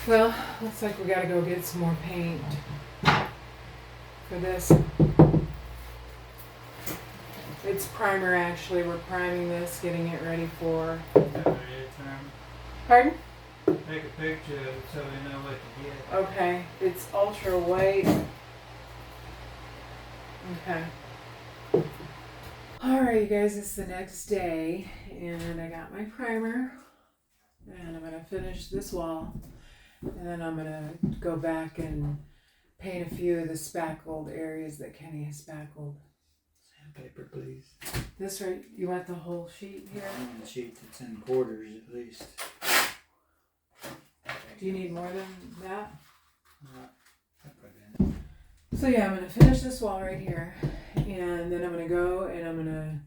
Well, looks like we gotta go get some more paint for this. It's primer actually. We're priming this, getting it ready for. Pardon? Take a picture of it so we know what to get. Okay, it's ultra white. Okay. Alright, you guys, it's the next day, and I got my primer, and I'm gonna finish this wall, and then I'm gonna go back and paint a few of the spackled areas that Kenny has spackled. Sandpaper, please. This right, you want the whole sheet here? I want a sheet that's in quarters at least. Do you need more than that? I put it in. So yeah, I'm gonna finish this wall right here, and then I'm gonna go and I'm gonna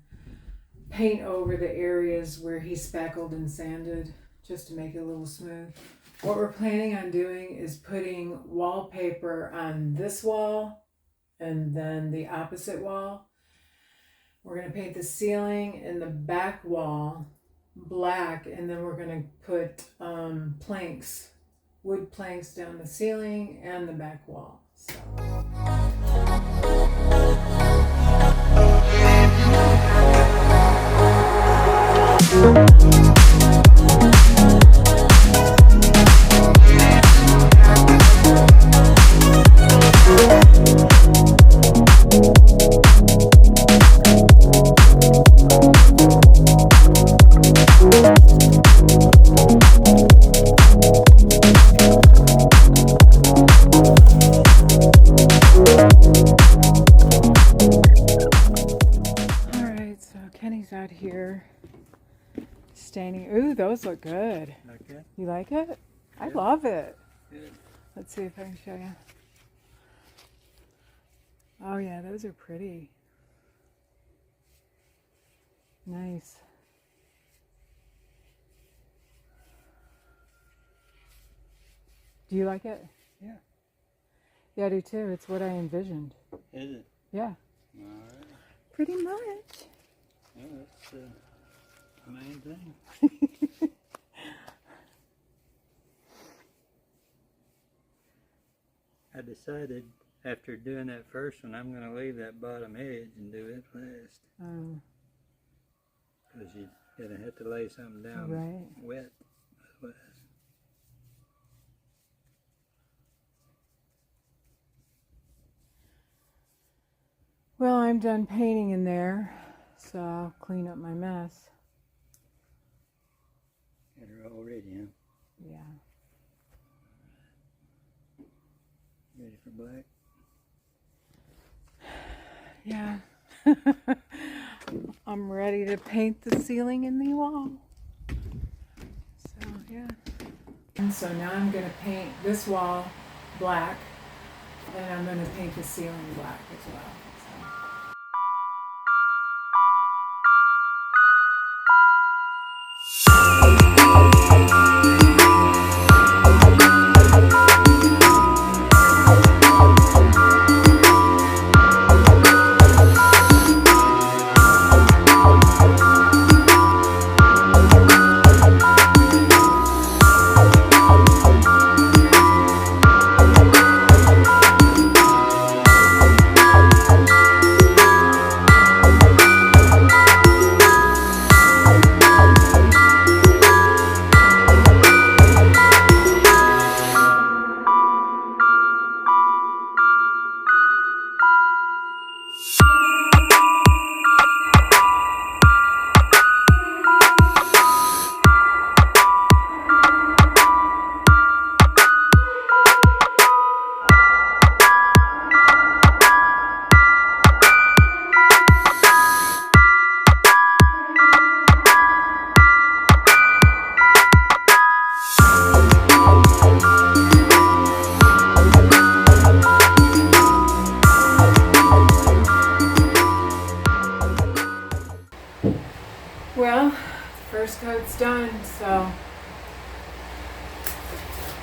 paint over the areas where he spackled and sanded, just to make it a little smooth. What we're planning on doing is putting wallpaper on this wall and then the opposite wall. We're gonna paint the ceiling and the back wall black, and then we're gonna put planks, wood planks down the ceiling and the back wall. So. Out here staining. Ooh, those look good. Like that? You like it? Yeah. I love it. Good. Let's see if I can show you. Oh yeah, those are pretty. Nice. Do you like it? Yeah. Yeah, I do too. It's what I envisioned. Is it? Yeah. Alright. Pretty much. Yeah, that's the main thing. I decided after doing that first one, I'm going to leave that bottom edge and do it last. Oh. Because you're going to have to lay something down wet otherwise. Well, I'm done painting in there, so I'll clean up my mess. Got her all ready, huh? Yeah. Ready for black? Yeah. I'm ready to paint the ceiling and the wall. So, yeah. And so now I'm going to paint this wall black, and I'm going to paint the ceiling black as well. Well, the first coat's done, so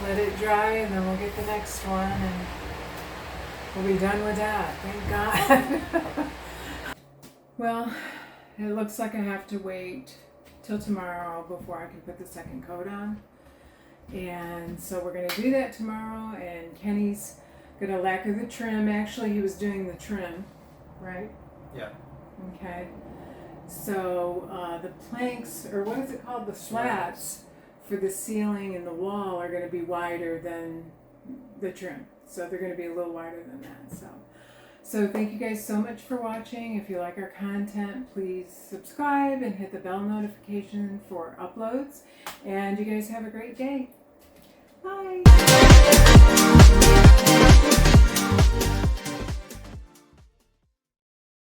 let it dry and then we'll get the next one and we'll be done with that, thank God. Well, it looks like I have to wait till tomorrow before I can put the second coat on. And so we're going to do that tomorrow, and Kenny's going to lacquer the trim. Actually, he was doing the trim, right? Yeah. Okay. So the planks, or what is it called? The slats for the ceiling and the wall are going to be wider than the trim. So they're going to be a little wider than that. So thank you guys so much for watching. If you like our content, please subscribe and hit the bell notification for uploads. And you guys have a great day. Bye.